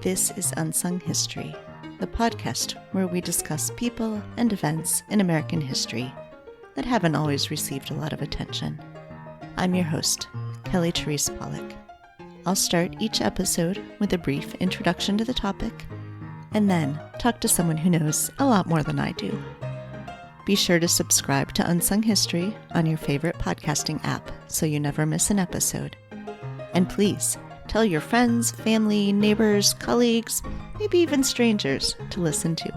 This is Unsung History, the podcast where we discuss people and events in American history that haven't always received a lot of attention. I'm your host, Kelly Therese Pollock. I'll start each episode with a brief introduction to the topic, and then talk to someone who knows a lot more than I do. Be sure to subscribe to Unsung History on your favorite podcasting app so you never miss an episode. And please, tell your friends, family, neighbors, colleagues, maybe even strangers to listen to.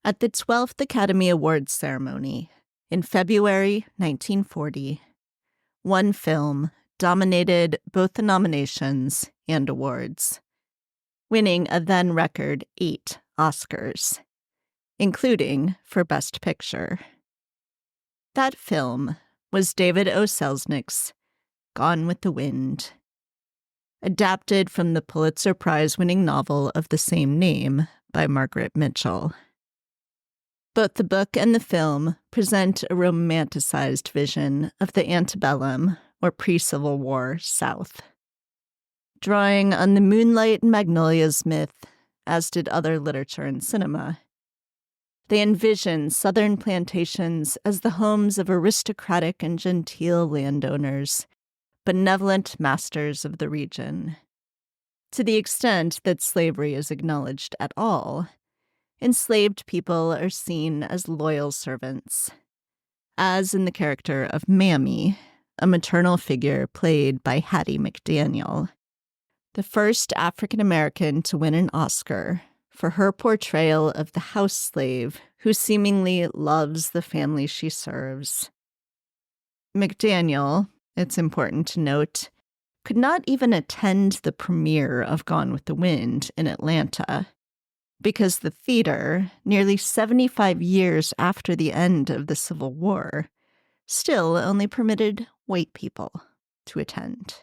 At the 12th Academy Awards ceremony in February 1940, one film dominated both the nominations and awards, winning a then record 8 Oscars, including for Best Picture. That film was David O. Selznick's Gone with the Wind, adapted from the Pulitzer Prize-winning novel of the same name by Margaret Mitchell. Both the book and the film present a romanticized vision of the antebellum or pre-Civil War South. Drawing on the Moonlight and Magnolias myth, as did other literature and cinema, they envision Southern plantations as the homes of aristocratic and genteel landowners, benevolent masters of the region. To the extent that slavery is acknowledged at all, enslaved people are seen as loyal servants, as in the character of Mammy, a maternal figure played by Hattie McDaniel, the first African-American to win an Oscar for her portrayal of the house slave who seemingly loves the family she serves. McDaniel, it's important to note, could not even attend the premiere of Gone with the Wind in Atlanta because the theater, nearly 75 years after the end of the Civil War, still only permitted white people to attend.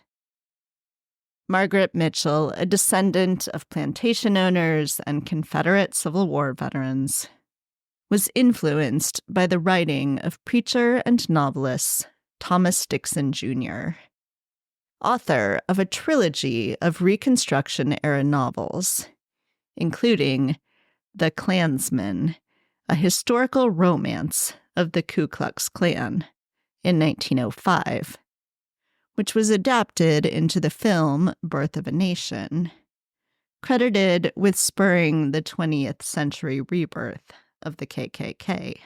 Margaret Mitchell, a descendant of plantation owners and Confederate Civil War veterans, was influenced by the writing of preacher and novelist Thomas Dixon Jr., author of a trilogy of Reconstruction-era novels, including The Klansman, a historical romance of the Ku Klux Klan, in 1905, which was adapted into the film Birth of a Nation, credited with spurring the 20th century rebirth of the KKK.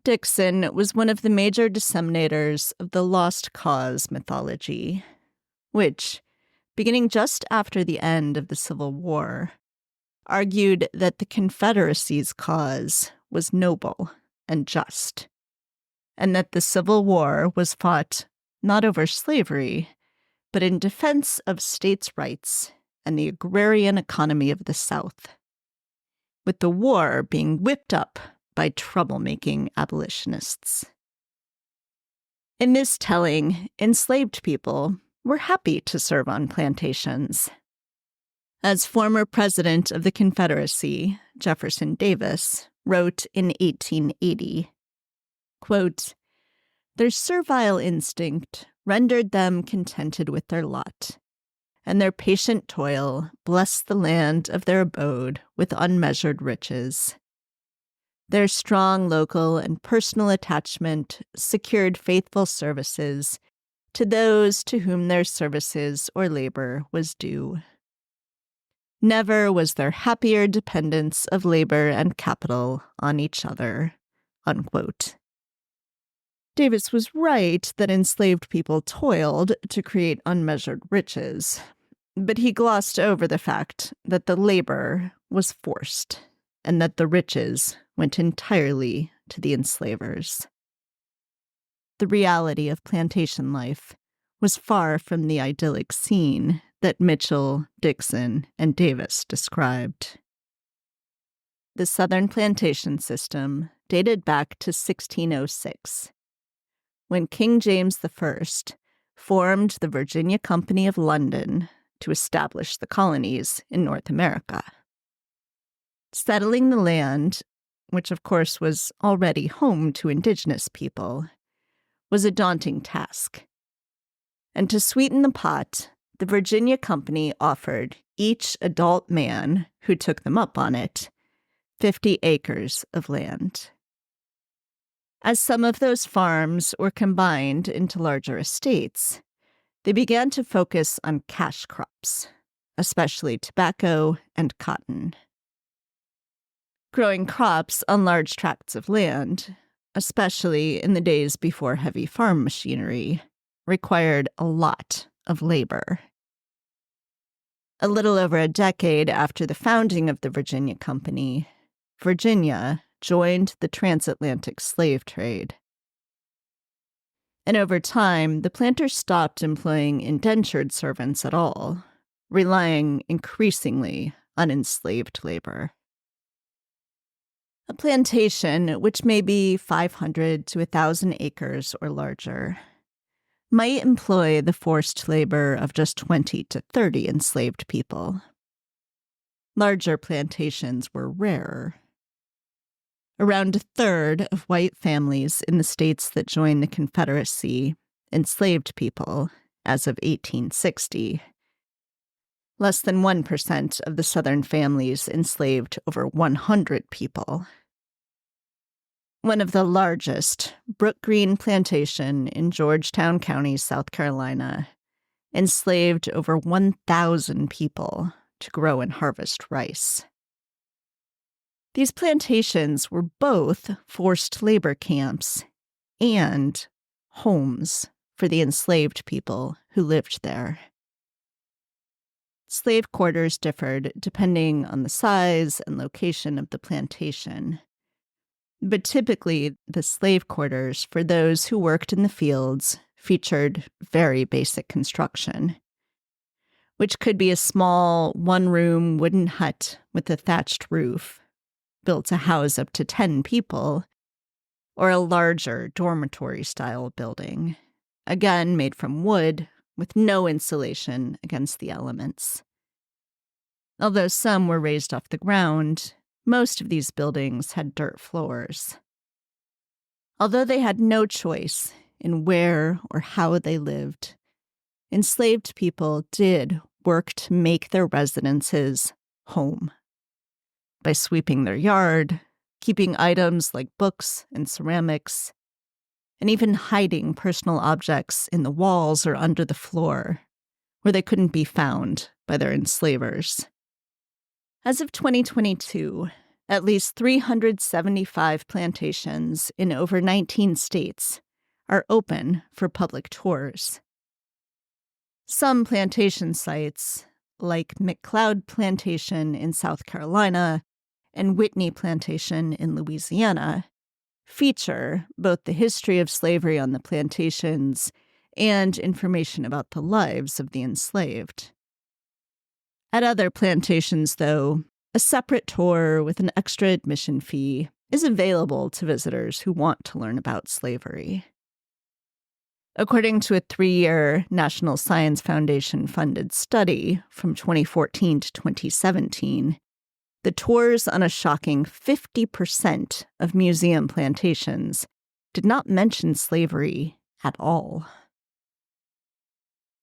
Dixon was one of the major disseminators of the Lost Cause mythology, which, beginning just after the end of the Civil War, argued that the Confederacy's cause was noble and just, and that the Civil War was fought not over slavery, but in defense of states' rights and the agrarian economy of the South, with the war being whipped up by troublemaking abolitionists. In this telling, enslaved people were happy to serve on plantations. As former president of the Confederacy, Jefferson Davis, wrote in 1880, quote, "Their servile instinct rendered them contented with their lot, and their patient toil blessed the land of their abode with unmeasured riches. Their strong local and personal attachment secured faithful services to those to whom their services or labor was due. Never was there happier dependence of labor and capital on each other." Unquote. Davis was right that enslaved people toiled to create unmeasured riches, but he glossed over the fact that the labor was forced and that the riches went entirely to the enslavers. The reality of plantation life was far from the idyllic scene that Mitchell, Dixon, and Davis described. The Southern plantation system dated back to 1606, when King James I formed the Virginia Company of London to establish the colonies in North America. Settling the land, which of course was already home to indigenous people, was a daunting task, And to sweeten the pot, the Virginia Company offered each adult man who took them up on it 50 acres of land. As some of those farms were combined into larger estates, they began to focus on cash crops, especially tobacco and cotton. Growing crops on large tracts of land, especially in the days before heavy farm machinery, required a lot of labor. A little over a decade after the founding of the Virginia Company, Virginia joined the transatlantic slave trade. And over time, the planters stopped employing indentured servants at all, relying increasingly on enslaved labor. A plantation, which may be 500 to 1,000 acres or larger, might employ the forced labor of just 20 to 30 enslaved people. Larger plantations were rarer. Around a third of white families in the states that joined the Confederacy enslaved people as of 1860. Less than 1% of the Southern families enslaved over 100 people. One of the largest, Brook Green Plantation in Georgetown County, South Carolina, enslaved over 1,000 people to grow and harvest rice. These plantations were both forced labor camps and homes for the enslaved people who lived there. Slave quarters differed depending on the size and location of the plantation. But typically, the slave quarters for those who worked in the fields featured very basic construction, which could be a small one-room wooden hut with a thatched roof, built to house up to 10 people, or a larger dormitory-style building, again made from wood with no insulation against the elements. Although some were raised off the ground, most of these buildings had dirt floors. Although they had no choice in where or how they lived, enslaved people did work to make their residences home. By sweeping their yard, keeping items like books and ceramics, and even hiding personal objects in the walls or under the floor, where they couldn't be found by their enslavers. As of 2022, at least 375 plantations in over 19 states are open for public tours. Some plantation sites, like McCloud Plantation in South Carolina and Whitney Plantation in Louisiana, feature both the history of slavery on the plantations and information about the lives of the enslaved. At other plantations, though, a separate tour with an extra admission fee is available to visitors who want to learn about slavery. According to a 3-year National Science Foundation-funded study from 2014 to 2017, the tours on a shocking 50% of museum plantations did not mention slavery at all.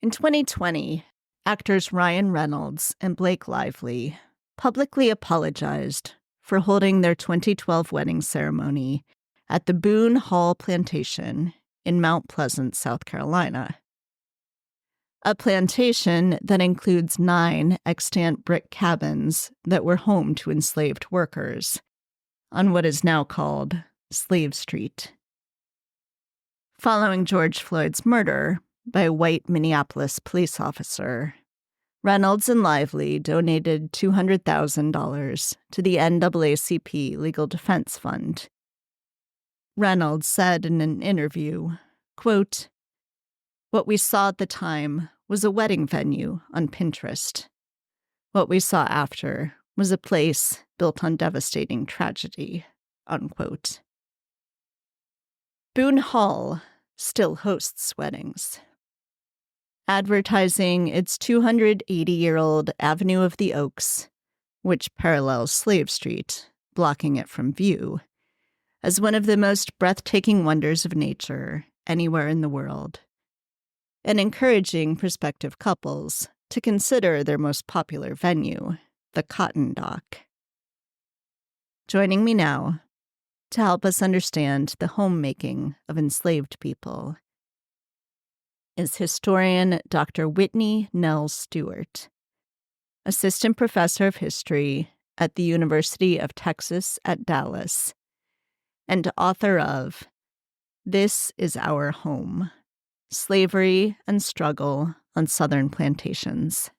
In 2020, actors Ryan Reynolds and Blake Lively publicly apologized for holding their 2012 wedding ceremony at the Boone Hall Plantation in Mount Pleasant, South Carolina. A plantation that includes 9 extant brick cabins that were home to enslaved workers on what is now called Slave Street. Following George Floyd's murder by a white Minneapolis police officer, Reynolds and Lively donated $200,000 to the NAACP Legal Defense Fund. Reynolds said in an interview, quote, "What we saw at the time was a wedding venue on Pinterest. What we saw after was a place built on devastating tragedy," unquote. Boone Hall still hosts weddings. Advertising its 280-year-old Avenue of the Oaks, which parallels Slave Street, blocking it from view, as one of the most breathtaking wonders of nature anywhere in the world. and encouraging prospective couples to consider their most popular venue, the cotton dock. Joining me now to help us understand the homemaking of enslaved people is historian Dr. Whitney Nell Stewart, assistant professor of history at the University of Texas at Dallas, and author of This Is Our Home: Slavery and Struggle on Southern Plantations.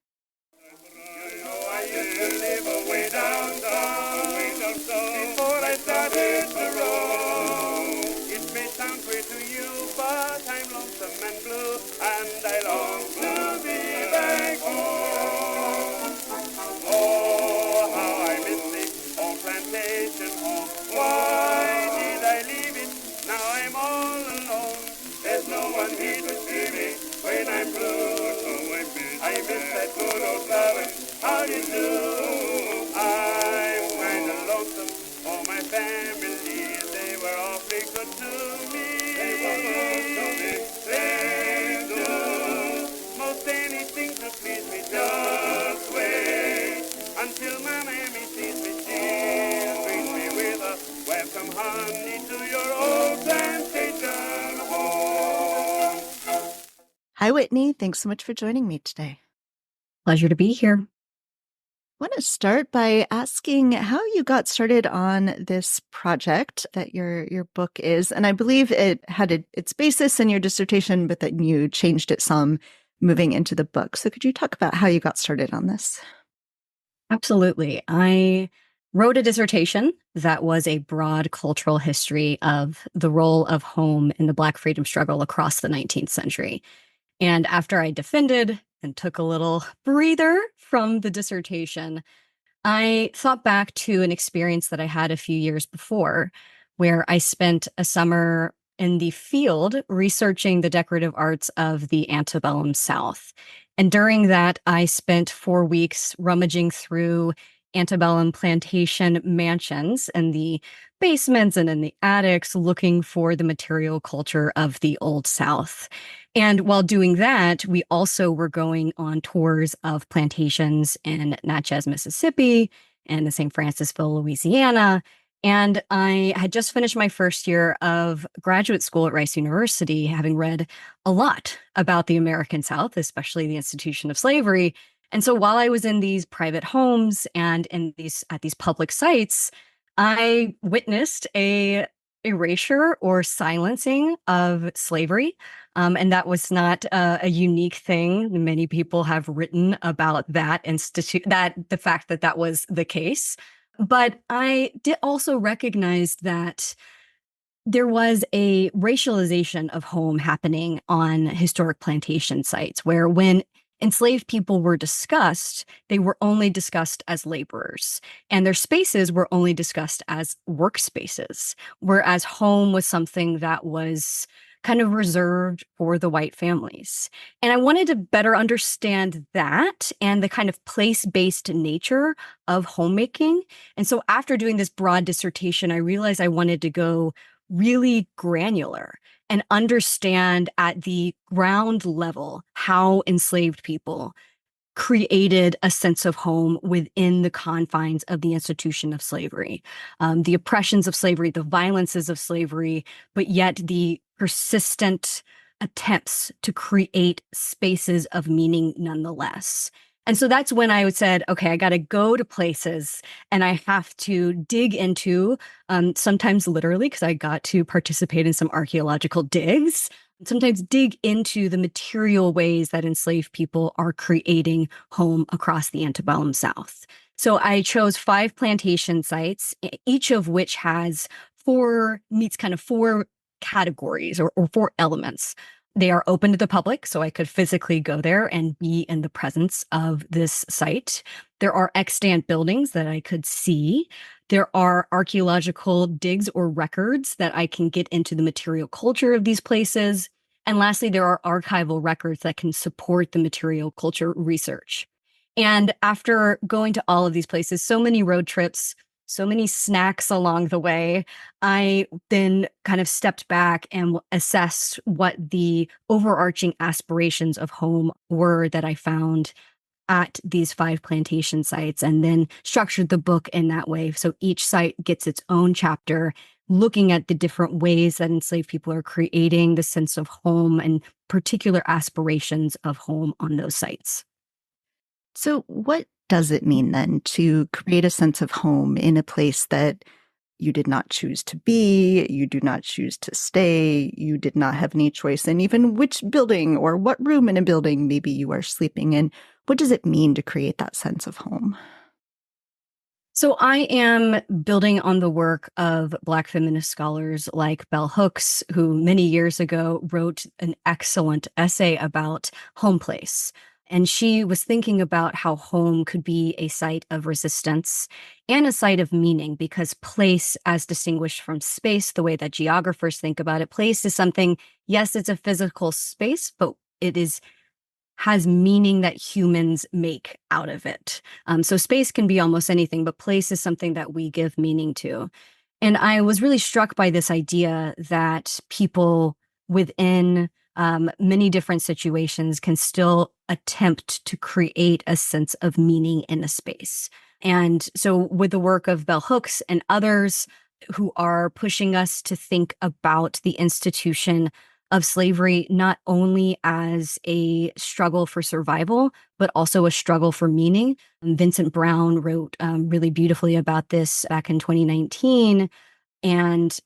How do you do? I'm kind of lonesome for my family. They were awfully good to me. They were good to me. They do most anything to please me. Just wait until my mammy sees me. She'll bring me with her. Welcome, honey, to your old plantation home. Hi, Whitney. Thanks so much for joining me today. Pleasure to be here. I want to start by asking how you got started on this project that your book is. And I believe it had its basis in your dissertation, but then you changed it some moving into the book. So could you talk about how you got started on this? Absolutely. I wrote a dissertation that was a broad cultural history of the role of home in the Black freedom struggle across the 19th century. And after I defended and took a little breather from the dissertation, I thought back to an experience that I had a few years before, where I spent a summer in the field researching the decorative arts of the antebellum South. And during that, I spent 4 weeks rummaging through antebellum plantation mansions and the basements and in the attics, looking for the material culture of the Old South. And while doing that, we also were going on tours of plantations in Natchez, Mississippi, and in St. Francisville, Louisiana. And I had just finished my first year of graduate school at Rice University, having read a lot about the American South, especially the institution of slavery. And so while I was in these private homes and at these public sites, I witnessed a erasure or silencing of slavery. And that was not a unique thing. Many people have written about that the fact that that was the case. But I did also recognize that there was a racialization of home happening on historic plantation sites, where when enslaved people were discussed, they were only discussed as laborers, and their spaces were only discussed as workspaces, whereas home was something that was kind of reserved for the white families. And I wanted to better understand that and the kind of place-based nature of homemaking. And so after doing this broad dissertation, I realized I wanted to go really granular and understand at the ground level how enslaved people created a sense of home within the confines of the institution of slavery, the oppressions of slavery, the violences of slavery, but yet the persistent attempts to create spaces of meaning nonetheless. And so that's when I said, okay, I got to go to places and I have to dig into, sometimes literally, because I got to participate in some archaeological digs, sometimes dig into the material ways that enslaved people are creating home across the antebellum South. So I chose 5 plantation sites, each of which meets kind of 4 categories or 4 elements. They are open to the public, so I could physically go there and be in the presence of this site. There are extant buildings that I could see. There are archaeological digs or records that I can get into the material culture of these places. And lastly, there are archival records that can support the material culture research. And after going to all of these places, so many road trips, so many snacks along the way, I then kind of stepped back and assessed what the overarching aspirations of home were that I found at these 5 plantation sites, and then structured the book in that way. So each site gets its own chapter, looking at the different ways that enslaved people are creating the sense of home and particular aspirations of home on those sites. So, what does it mean then to create a sense of home in a place that you did not choose to be, you do not choose to stay, you did not have any choice in even which building or what room in a building maybe you are sleeping in? What does it mean to create that sense of home? So I am building on the work of Black feminist scholars like Bell Hooks, who many years ago wrote an excellent essay about home place. And she was thinking about how home could be a site of resistance and a site of meaning, because place, as distinguished from space, the way that geographers think about it, place is something, yes, it's a physical space, but it has meaning that humans make out of it. So space can be almost anything, but place is something that we give meaning to. And I was really struck by this idea that people within many different situations can still attempt to create a sense of meaning in a space. And so, with the work of Bell Hooks and others who are pushing us to think about the institution of slavery not only as a struggle for survival, but also a struggle for meaning. Vincent Brown wrote really beautifully about this back in 2019. And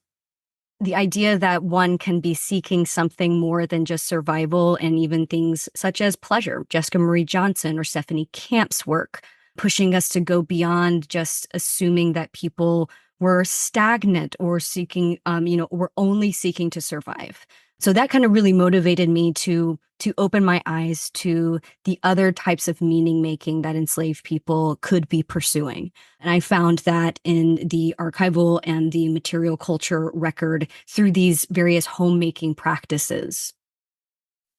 the idea that one can be seeking something more than just survival, and even things such as pleasure. Jessica Marie Johnson or Stephanie Camp's work, pushing us to go beyond just assuming that people were stagnant or seeking, were only seeking to survive. So that kind of really motivated me to open my eyes to the other types of meaning making that enslaved people could be pursuing. And I found that in the archival and the material culture record through these various homemaking practices.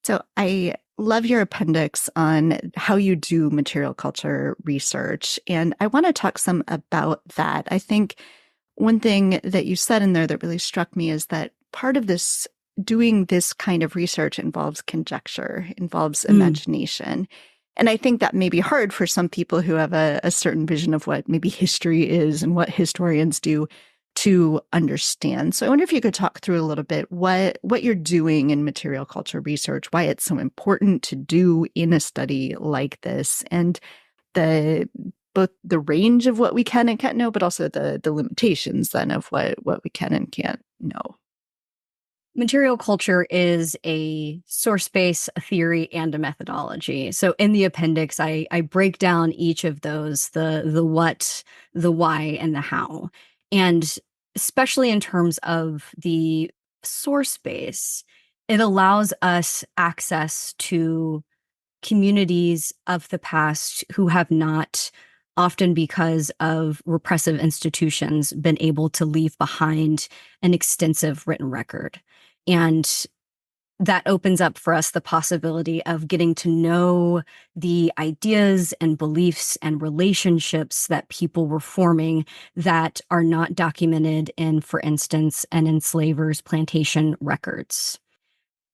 So, I love your appendix on how you do material culture research. And I want to talk some about that. I think one thing that you said in there that really struck me is that part of this doing this kind of research involves conjecture, involves imagination. And I think that may be hard for some people who have a certain vision of what maybe history is and what historians do to understand. So I wonder if you could talk through a little bit what you're doing in material culture research, why it's so important to do in a study like this, and both the range of what we can and can't know, but also the limitations then of what we can and can't know. Material culture is a source base, a theory, and a methodology. So in the appendix, I break down each of those, the what, the why, and the how. And especially in terms of the source base, it allows us access to communities of the past who have not, often because of repressive institutions, been able to leave behind an extensive written record. And that opens up for us the possibility of getting to know the ideas and beliefs and relationships that people were forming that are not documented in, for instance, an enslaver's plantation records.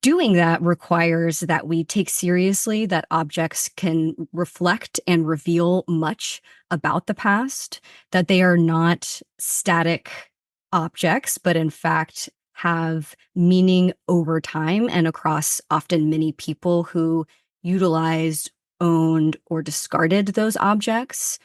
Doing that requires that we take seriously that objects can reflect and reveal much about the past, that they are not static objects, but in fact have meaning over time and across often many people who utilized, owned, or discarded those objects.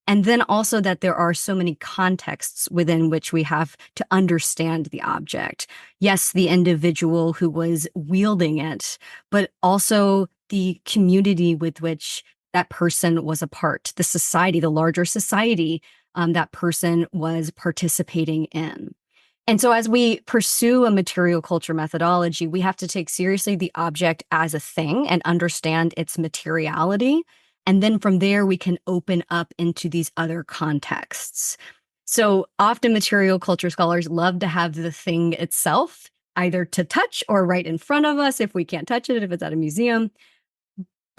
And then also that there are so many contexts within which we have to understand the object. Yes, the individual who was wielding it, but also the community with which that person was a part, the society, the larger society that person was participating in. And so as we pursue a material culture methodology, we have to take seriously the object as a thing and understand its materiality. And then from there, we can open up into these other contexts. So often material culture scholars love to have the thing itself either to touch or right in front of us if we can't touch it, if it's at a museum.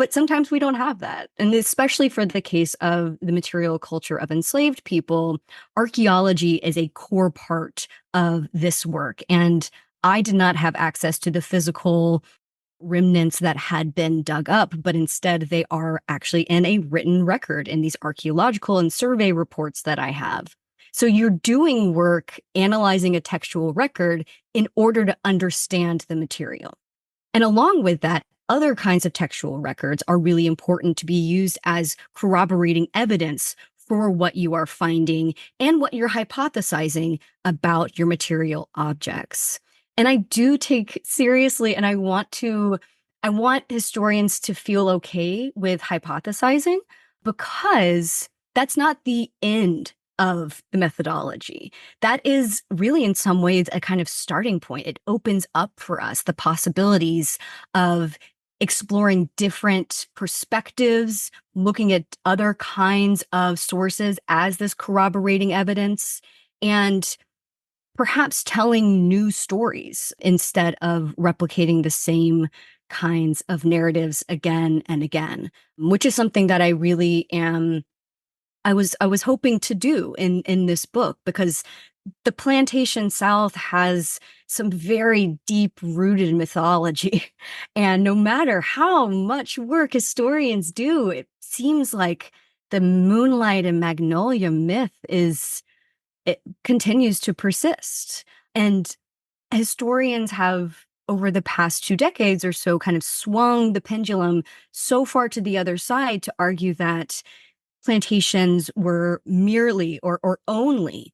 But sometimes we don't have that. And especially for the case of the material culture of enslaved people, archaeology is a core part of this work. And I did not have access to the physical remnants that had been dug up, but instead they are actually in a written record in these archaeological and survey reports that I have. So you're doing work analyzing a textual record in order to understand the material. And along with that, other kinds of textual records are really important to be used as corroborating evidence for what you are finding and what you're hypothesizing about your material objects. And I do take seriously, and I want historians to feel okay with hypothesizing, because that's not the end of the methodology. That is really, in some ways, a kind of starting point. It opens up for us the possibilities of exploring different perspectives, looking at other kinds of sources as this corroborating evidence, and perhaps telling new stories instead of replicating the same kinds of narratives again and again, which is something that I was hoping to do in this book, because the Plantation South has some very deep-rooted mythology. And no matter how much work historians do, it seems like the Moonlight and Magnolia myth it continues to persist. And historians have, over the past 2 decades or so, kind of swung the pendulum so far to the other side to argue that plantations were merely or only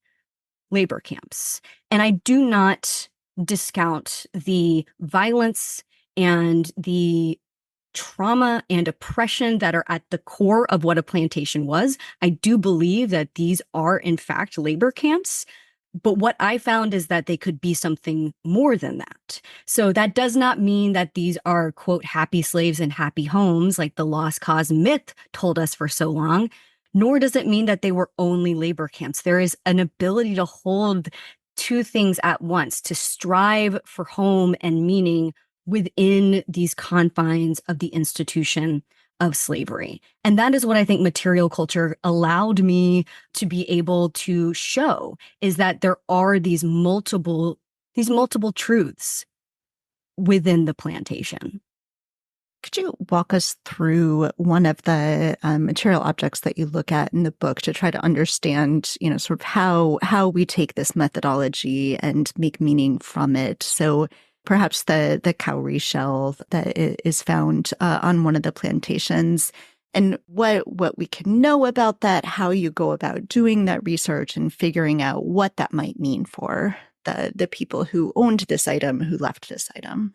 labor camps. And I do not discount the violence and the trauma and oppression that are at the core of what a plantation was. I do believe that these are, in fact, labor camps. But what I found is that they could be something more than that. So that does not mean that these are, quote, happy slaves in happy homes, like the lost cause myth told us for so long, nor does it mean that they were only labor camps. There is an ability to hold two things at once, to strive for home and meaning within these confines of the institution of slavery. And that is what I think material culture allowed me to be able to show, is that there are these multiple truths within the plantation. Could you walk us through one of the material objects that you look at in the book to try to understand, sort of how we take this methodology and make meaning from it? So perhaps the cowrie shell that is found on one of the plantations, and what we can know about that, how you go about doing that research and figuring out what that might mean for the people who owned this item, who left this item.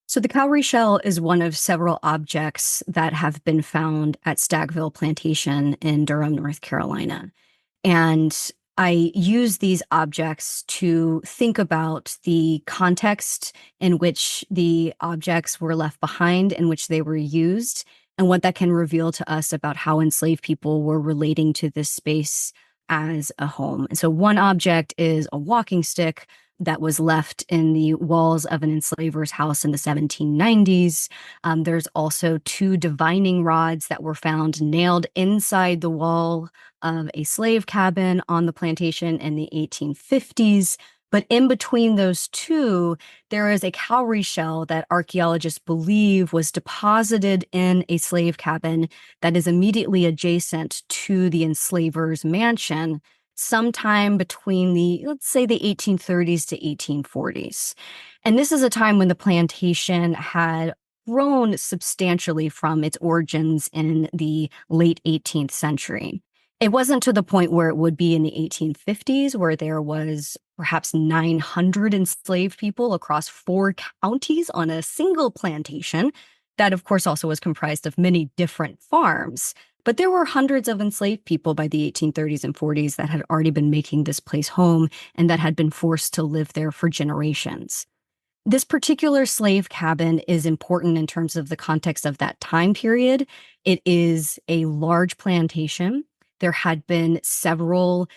So the cowrie shell is one of several objects that have been found at Stagville Plantation in Durham, North Carolina. And I use these objects to think about the context in which the objects were left behind, in which they were used, and what that can reveal to us about how enslaved people were relating to this space as a home. And so one object is a walking stick that was left in the walls of an enslaver's house in the 1790s. There's also 2 divining rods that were found nailed inside the wall of a slave cabin on the plantation in the 1850s. But in between those 2, there is a cowrie shell that archaeologists believe was deposited in a slave cabin that is immediately adjacent to the enslaver's mansion, sometime between let's say the 1830s to 1840s. And this is a time when the plantation had grown substantially from its origins in the late 18th century. It wasn't to the point where it would be in the 1850s, where there was perhaps 900 enslaved people across 4 counties on a single plantation. That, of course, also was comprised of many different farms. But there were hundreds of enslaved people by the 1830s and 40s that had already been making this place home and that had been forced to live there for generations. This particular slave cabin is important in terms of the context of that time period. It is a large plantation. There had been several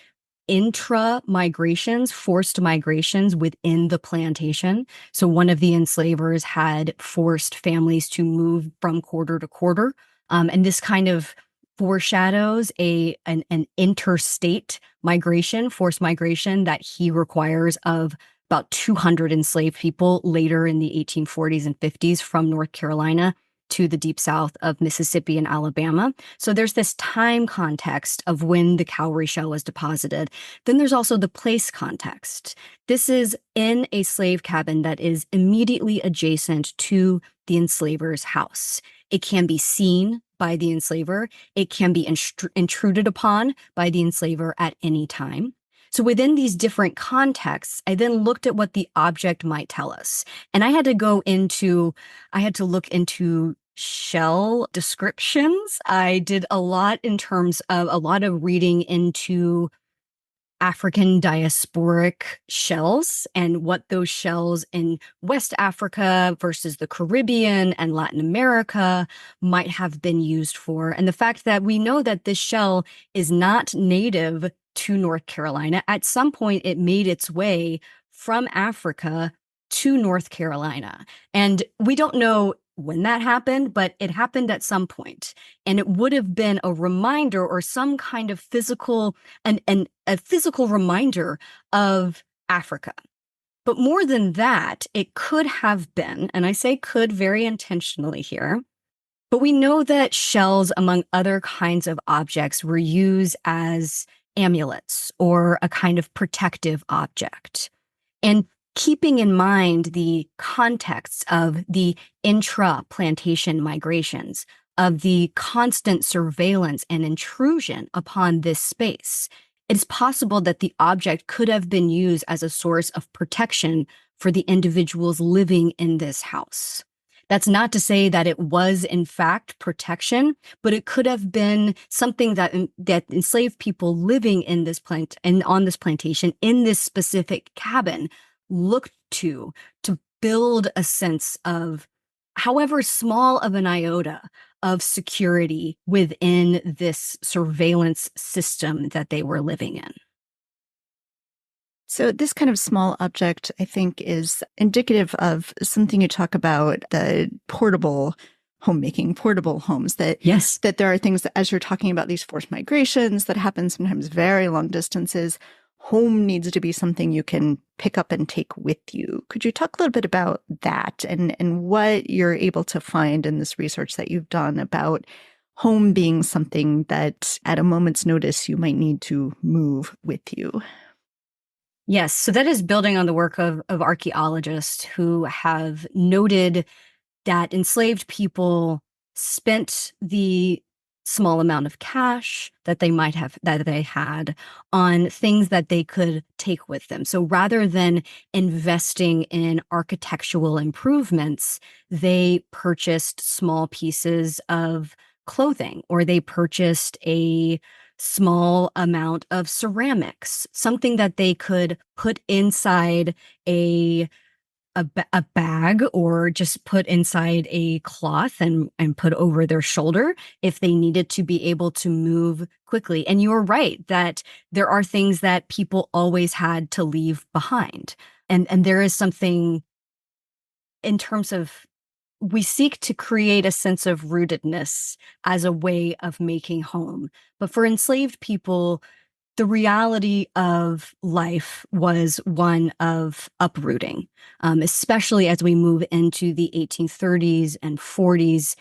intra-migrations, forced migrations within the plantation. So one of the enslavers had forced families to move from quarter to quarter. And this kind of foreshadows an interstate migration, forced migration that he requires of about 200 enslaved people later in the 1840s and 50s from North Carolina to the deep south of Mississippi and Alabama. So there's this time context of when the cowrie shell was deposited. Then there's also the place context. This is in a slave cabin that is immediately adjacent to the enslaver's house. It can be seen by the enslaver. It can be intruded upon by the enslaver at any time. So within these different contexts, I then looked at what the object might tell us. And I had to look into shell descriptions. I did a lot in terms of a lot of reading into African diasporic shells and what those shells in West Africa versus the Caribbean and Latin America might have been used for. And the fact that we know that this shell is not native to North Carolina. At some point, it made its way from Africa to North Carolina. And we don't know when that happened, but it happened at some point. And it would have been a reminder or some kind of physical, a physical reminder of Africa. But more than that, it could have been, and I say could very intentionally here, but we know that shells, among other kinds of objects, were used as amulets or a kind of protective object. And keeping in mind the context of the intra-plantation migrations, of the constant surveillance and intrusion upon this space, it's possible that the object could have been used as a source of protection for the individuals living in this house. That's not to say that it was, in fact, protection, but it could have been something that enslaved people living in this on this plantation, in this specific cabin, looked to build a sense of, however small of an iota, of security within this surveillance system that they were living in. So this kind of small object, I think, is indicative of something you talk about, the portable homemaking, portable homes, that yes, that there are things that, as you're talking about these forced migrations that happen sometimes very long distances, home needs to be something you can pick up and take with you. Could you talk a little bit about that and what you're able to find in this research that you've done about home being something that at a moment's notice you might need to move with you? Yes, so that is building on the work of archaeologists who have noted that enslaved people spent the small amount of cash that they had on things that they could take with them. So rather than investing in architectural improvements, they purchased small pieces of clothing, or they purchased a small amount of ceramics, something that they could put inside a bag, or just put inside a cloth and put over their shoulder if they needed to be able to move quickly. And you're right that there are things that people always had to leave behind. And there is something in terms of, we seek to create a sense of rootedness as a way of making home. But for enslaved people, the reality of life was one of uprooting, especially as we move into the 1830s and 40s.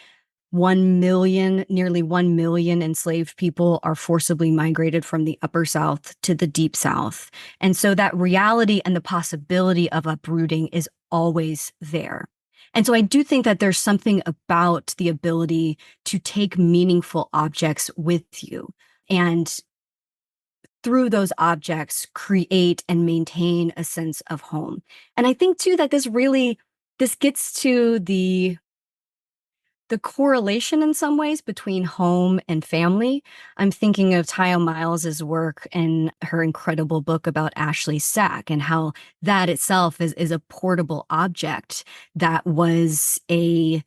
1 million, nearly 1 million enslaved people are forcibly migrated from the upper South to the deep South. And so that reality and the possibility of uprooting is always there. And so I do think that there's something about the ability to take meaningful objects with you, and through those objects, create and maintain a sense of home. And I think too that this gets to the correlation in some ways between home and family. I'm thinking of Taya Miles's work in her incredible book about Ashley's sack, and how that itself is a portable object that was a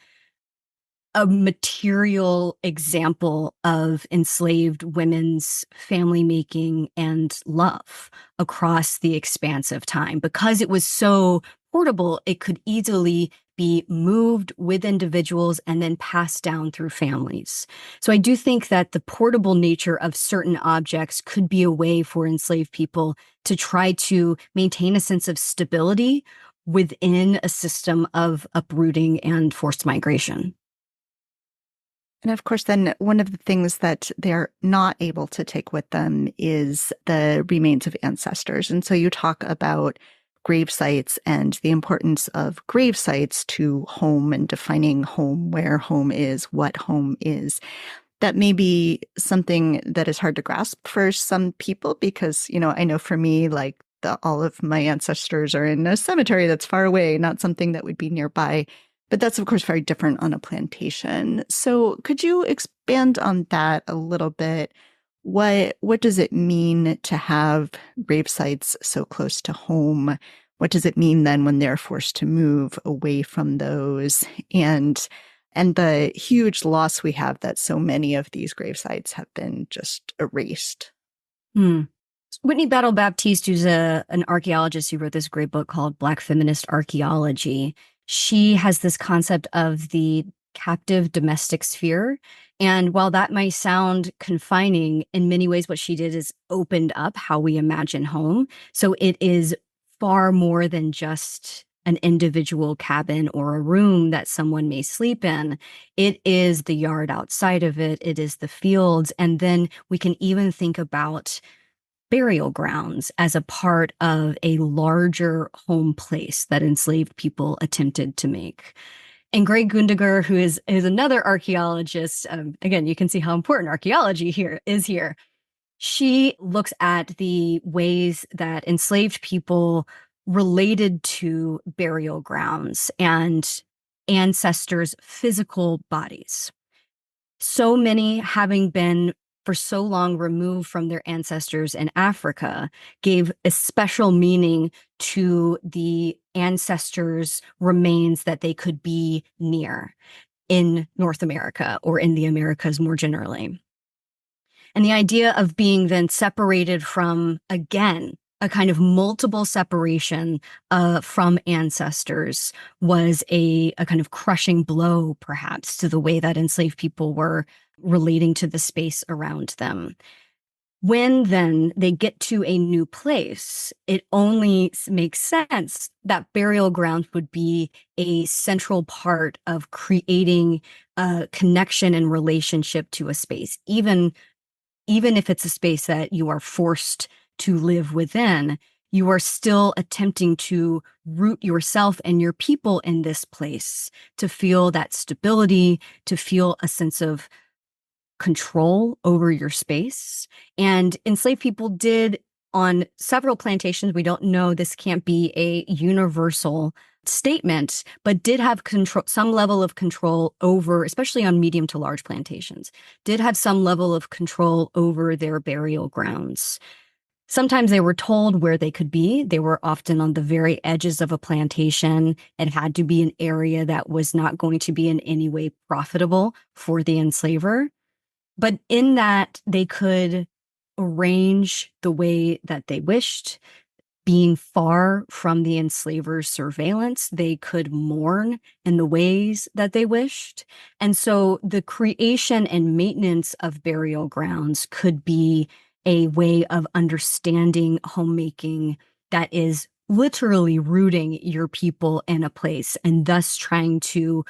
a material example of enslaved women's family making and love across the expanse of time. Because it was so portable, it could easily be moved with individuals and then passed down through families. So I do think that the portable nature of certain objects could be a way for enslaved people to try to maintain a sense of stability within a system of uprooting and forced migration. And of course, then one of the things that they're not able to take with them is the remains of ancestors. And so you talk about grave sites and the importance of grave sites to home and defining home, where home is, what home is. That may be something that is hard to grasp for some people because, I know for me, like all of my ancestors are in a cemetery that's far away, not something that would be nearby. But that's, of course, very different on a plantation. So could you expand on that a little bit? What does it mean to have grave sites so close to home? What does it mean then when they're forced to move away from those? And the huge loss we have that so many of these grave sites have been just erased. Whitney Battle Baptiste, who's an archaeologist who wrote this great book called Black Feminist Archaeology, she has this concept of the captive domestic sphere. And while that might sound confining, in many ways, what she did is opened up how we imagine home. So it is far more than just an individual cabin or a room that someone may sleep in. It is the yard outside of it. It is the fields. And then we can even think about burial grounds as a part of a larger home place that enslaved people attempted to make. And Greg Gundiger, who is another archaeologist, again, you can see how important archaeology is here. She looks at the ways that enslaved people related to burial grounds and ancestors' physical bodies. So many having been for so long removed from their ancestors in Africa gave a special meaning to the ancestors' remains that they could be near in North America or in the Americas more generally. And the idea of being then separated from, again, a kind of multiple separation from ancestors was a kind of crushing blow, perhaps, to the way that enslaved people were relating to the space around them. When then they get to a new place, it only makes sense that burial ground would be a central part of creating a connection and relationship to a space, even if it's a space that you are forced to live within. You are still attempting to root yourself and your people in this place to feel that stability, to feel a sense of control over your space. And enslaved people did on several plantations. We don't know, this can't be a universal statement, but did have control, some level of control over, especially on medium to large plantations, did have some level of control over their burial grounds. Sometimes they were told where they could be. They were often on the very edges of a plantation. It had to be an area that was not going to be in any way profitable for the enslaver. But in that, they could arrange the way that they wished. Being far from the enslaver's surveillance, they could mourn in the ways that they wished. And so the creation and maintenance of burial grounds could be a way of understanding homemaking that is literally rooting your people in a place and thus trying to,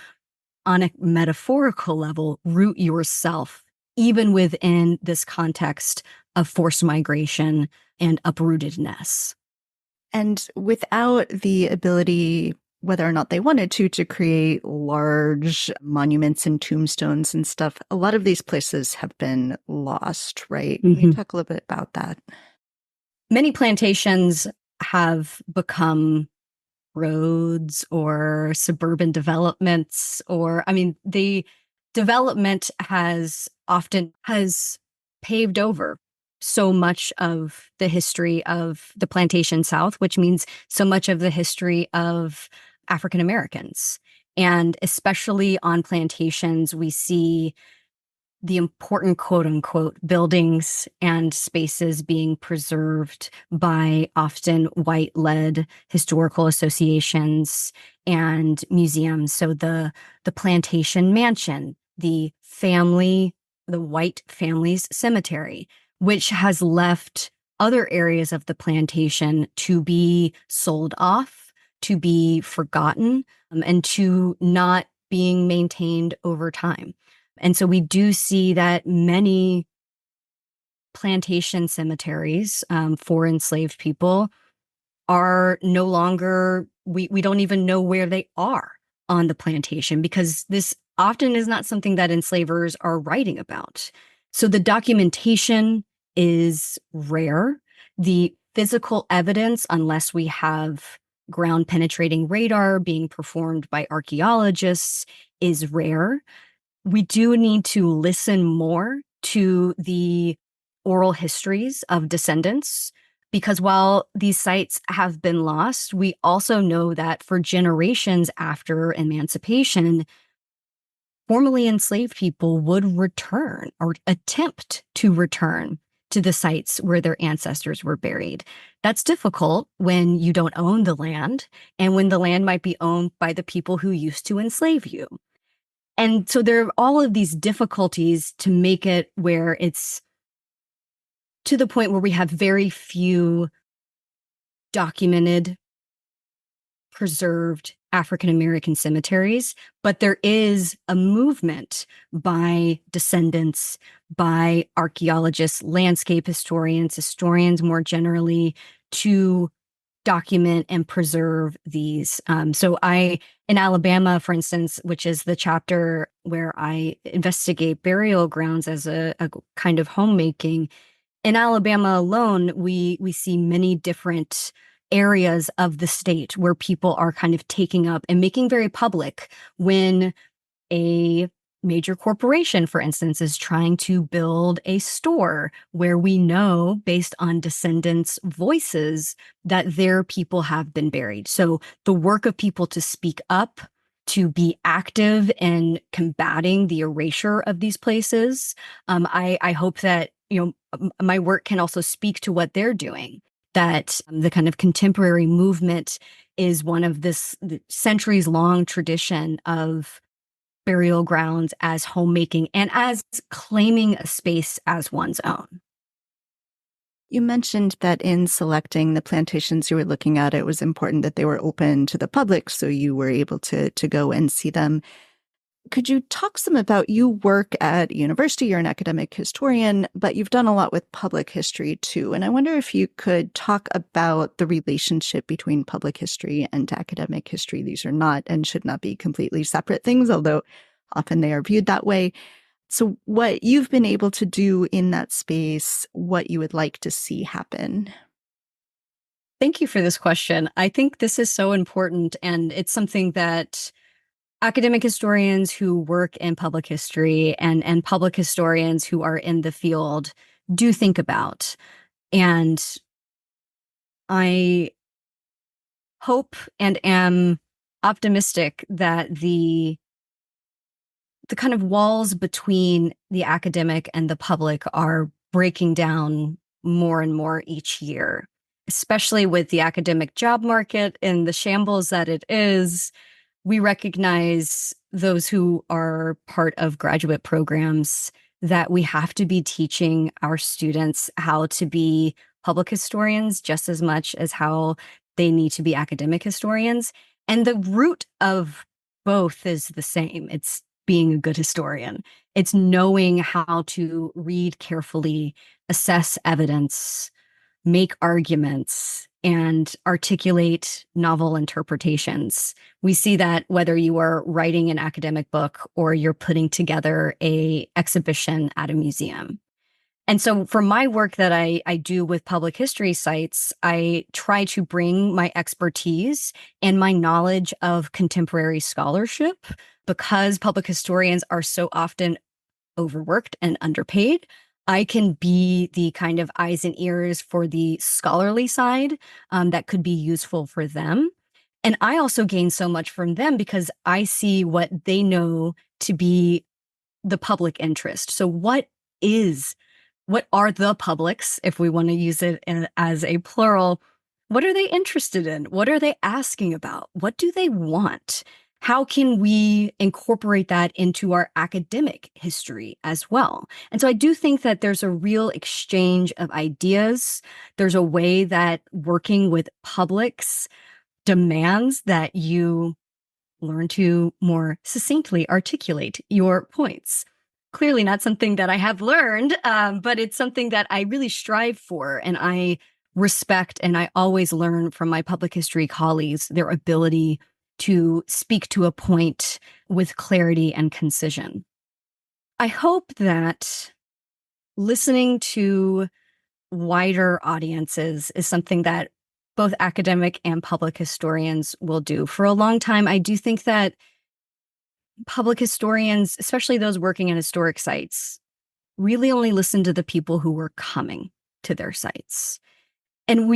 on a metaphorical level, root yourself even within this context of forced migration and uprootedness. And without the ability, whether or not they wanted to create large monuments and tombstones and stuff, a lot of these places have been lost, right? Can you talk a little bit about that? Many plantations have become roads or suburban developments, the development has paved over so much of the history of the plantation South, which means so much of the history of African Americans. And especially on plantations, we see the important quote unquote buildings and spaces being preserved by often white led historical associations and museums. So the plantation mansion, the white family's cemetery, which has left other areas of the plantation to be sold off, to be forgotten, and to not being maintained over time. And so we do see that many plantation cemeteries for enslaved people are no longer, we don't even know where they are on the plantation, because this often is not something that enslavers are writing about. So the documentation is rare. The physical evidence, unless we have ground penetrating radar being performed by archaeologists, is rare. We do need to listen more to the oral histories of descendants, because while these sites have been lost, we also know that for generations after emancipation, formerly enslaved people would return or attempt to return to the sites where their ancestors were buried. That's difficult when you don't own the land and when the land might be owned by the people who used to enslave you. And so there are all of these difficulties to make it where it's to the point where we have very few documented, preserved African American cemeteries, but there is a movement by descendants, by archaeologists, landscape historians more generally, to document and preserve these. In Alabama, for instance, which is the chapter where I investigate burial grounds as a kind of homemaking, in Alabama alone, we see many different areas of the state where people are kind of taking up and making very public when a major corporation, for instance, is trying to build a store where we know, based on descendants' voices, that their people have been buried. So the work of people to speak up, to be active in combating the erasure of these places, I hope that my work can also speak to what they're doing. That the kind of contemporary movement is one of this centuries-long tradition of burial grounds as homemaking and as claiming a space as one's own. You mentioned that in selecting the plantations you were looking at, it was important that they were open to the public, so you were able to go and see them. Could you talk some about, you work at university, you're an academic historian, but you've done a lot with public history too. And I wonder if you could talk about the relationship between public history and academic history. These are not and should not be completely separate things, although often they are viewed that way. So what you've been able to do in that space, what you would like to see happen. Thank you for this question. I think this is so important, and it's something that academic historians who work in public history and public historians who are in the field do think about. And I hope and am optimistic that the kind of walls between the academic and the public are breaking down more and more each year, especially with the academic job market and the shambles that it is. We recognize, those who are part of graduate programs, that we have to be teaching our students how to be public historians just as much as how they need to be academic historians. And the root of both is the same. It's being a good historian. It's knowing how to read carefully, assess evidence, make arguments, and articulate novel interpretations. We see that whether you are writing an academic book or you're putting together an exhibition at a museum. And so for my work that I do with public history sites, I try to bring my expertise and my knowledge of contemporary scholarship, because public historians are so often overworked and underpaid. I can be the kind of eyes and ears for the scholarly side that could be useful for them. And I also gain so much from them because I see what they know to be the public interest. So what are the publics, if we want to use it as a plural? What are they interested in? What are they asking about? What do they want? How can we incorporate that into our academic history as well? And so I do think that there's a real exchange of ideas. There's a way that working with publics demands that you learn to more succinctly articulate your points. Clearly not something that I have learned, but it's something that I really strive for. And I respect and I always learn from my public history colleagues their ability to speak to a point with clarity and concision. I hope that listening to wider audiences is something that both academic and public historians will do. For a long time, I do think that public historians, especially those working at historic sites, really only listen to the people who were coming to their sites. And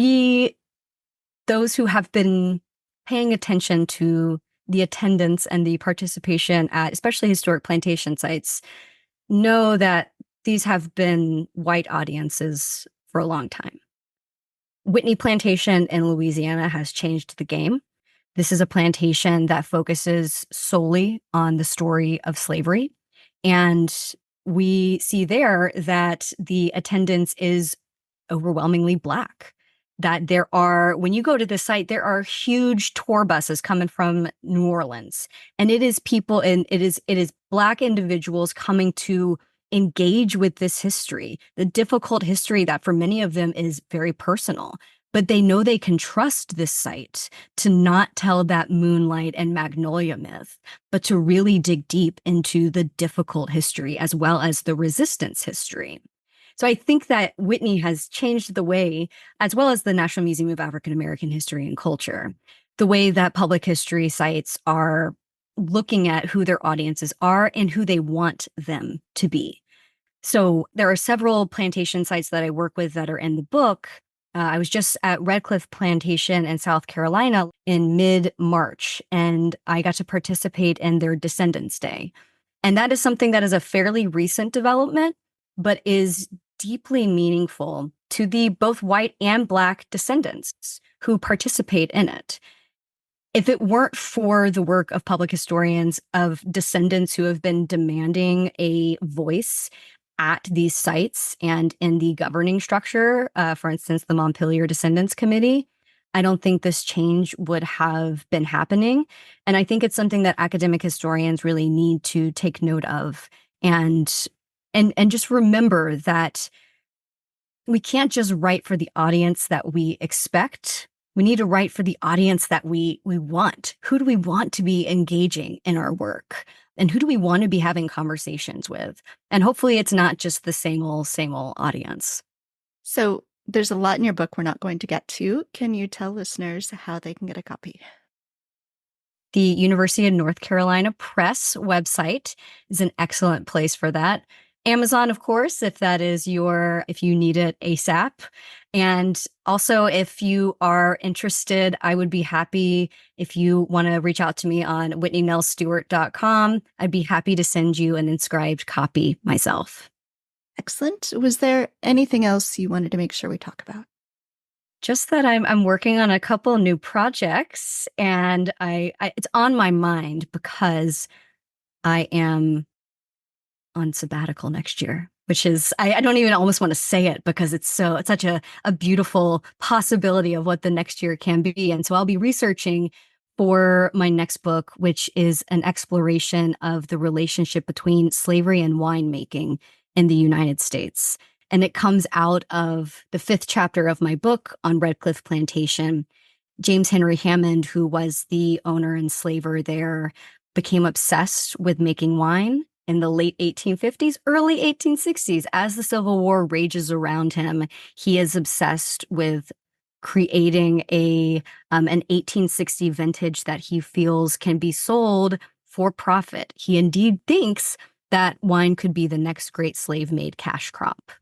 those who have been paying attention to the attendance and the participation at especially historic plantation sites, know that these have been white audiences for a long time. Whitney Plantation in Louisiana has changed the game. This is a plantation that focuses solely on the story of slavery. And we see there that the attendance is overwhelmingly Black. That when you go to the site, there are huge tour buses coming from New Orleans. And it is people and it is Black individuals coming to engage with this history, the difficult history that for many of them is very personal. But they know they can trust this site to not tell that moonlight and magnolia myth, but to really dig deep into the difficult history as well as the resistance history. So I think that Whitney has changed the way, as well as the National Museum of African American History and Culture, the way that public history sites are looking at who their audiences are and who they want them to be. So there are several plantation sites that I work with that are in the book. I was just at Redcliffe Plantation in South Carolina in mid-March, and I got to participate in their Descendants Day. And that is something that is a fairly recent development, but is deeply meaningful to the both white and Black descendants who participate in it. If it weren't for the work of public historians, of descendants who have been demanding a voice at these sites and in the governing structure, for instance, the Montpelier Descendants Committee, I don't think this change would have been happening. And I think it's something that academic historians really need to take note of and just remember that we can't just write for the audience that we expect. We need to write for the audience that we want. Who do we want to be engaging in our work? And who do we want to be having conversations with? And hopefully it's not just the same old audience. So there's a lot in your book we're not going to get to. Can you tell listeners how they can get a copy? The University of North Carolina Press website is an excellent place for that. Amazon, of course, if you need it ASAP. And also, if you are interested, I would be happy if you want to reach out to me on whitneynellstewart.com. I'd be happy to send you an inscribed copy myself. Excellent. Was there anything else you wanted to make sure we talk about? Just that I'm working on a couple new projects, and it's on my mind because I am on sabbatical next year, which is, I don't even almost want to say it because it's such a beautiful possibility of what the next year can be. And so I'll be researching for my next book, which is an exploration of the relationship between slavery and winemaking in the United States. And it comes out of the 5th chapter of my book on Redcliffe Plantation. James Henry Hammond, who was the owner and slaver there, became obsessed with making wine in the late 1850s, early 1860s. As the Civil War rages around him, he is obsessed with creating an 1860 vintage that he feels can be sold for profit. He indeed thinks that wine could be the next great slave-made cash crop.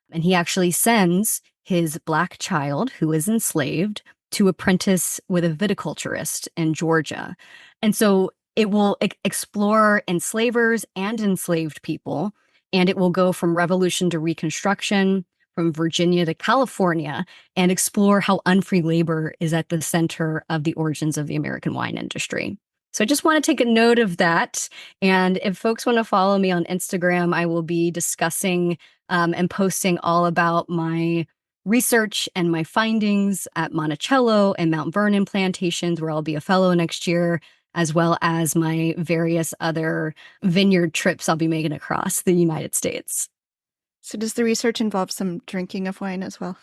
And he actually sends his Black child, who is enslaved, to apprentice with a viticulturist in Georgia. And so it will explore enslavers and enslaved people, and it will go from Revolution to Reconstruction, from Virginia to California, and explore how unfree labor is at the center of the origins of the American wine industry. So I just want to take a note of that. And if folks want to follow me on Instagram, I will be discussing and posting all about my research and my findings at Monticello and Mount Vernon plantations, where I'll be a fellow next year, as well as my various other vineyard trips I'll be making across the United States. So does the research involve some drinking of wine as well?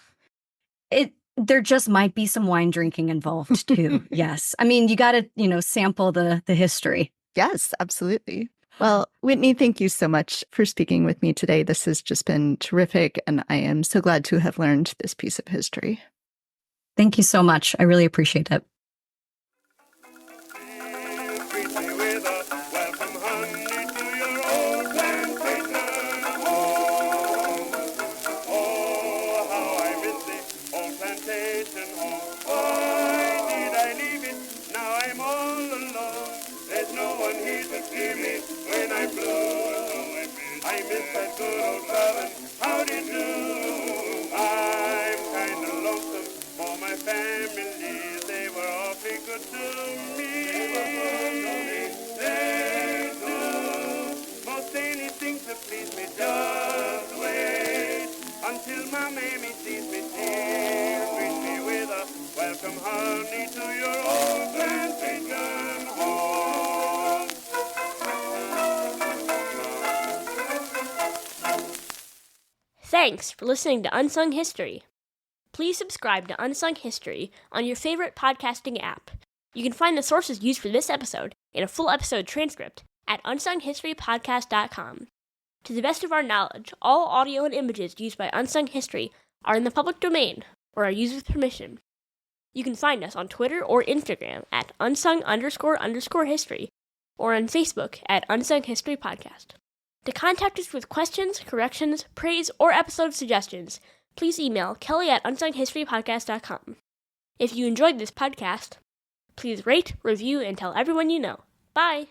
There just might be some wine drinking involved too. Yes. I mean, you got to, sample the history. Yes, absolutely. Well, Whitney, thank you so much for speaking with me today. This has just been terrific, and I am so glad to have learned this piece of history. Thank you so much. I really appreciate it. Greet me with a welcome, honey, to your old plantation home. Oh, how I miss the old plantation home. Why did I leave it? Now I'm all alone. There's no one here to see me when I'm blue. I miss that good old lovin'. How do you do? I'm kind of lonesome for my family. They were awfully good to me. They do most anything to please me. Just wait until my mammy sees me. She'll greet me with a welcome, honey, to your old plantation home. Thanks for listening to Unsung History. Please subscribe to Unsung History on your favorite podcasting app. You can find the sources used for this episode in a full episode transcript at unsunghistorypodcast.com. To the best of our knowledge, all audio and images used by Unsung History are in the public domain or are used with permission. You can find us on Twitter or Instagram at unsung__history or on Facebook at Unsung History Podcast. To contact us with questions, corrections, praise, or episode suggestions, please email Kelly at unsunghistorypodcast.com. If you enjoyed this podcast, please rate, review, and tell everyone you know. Bye!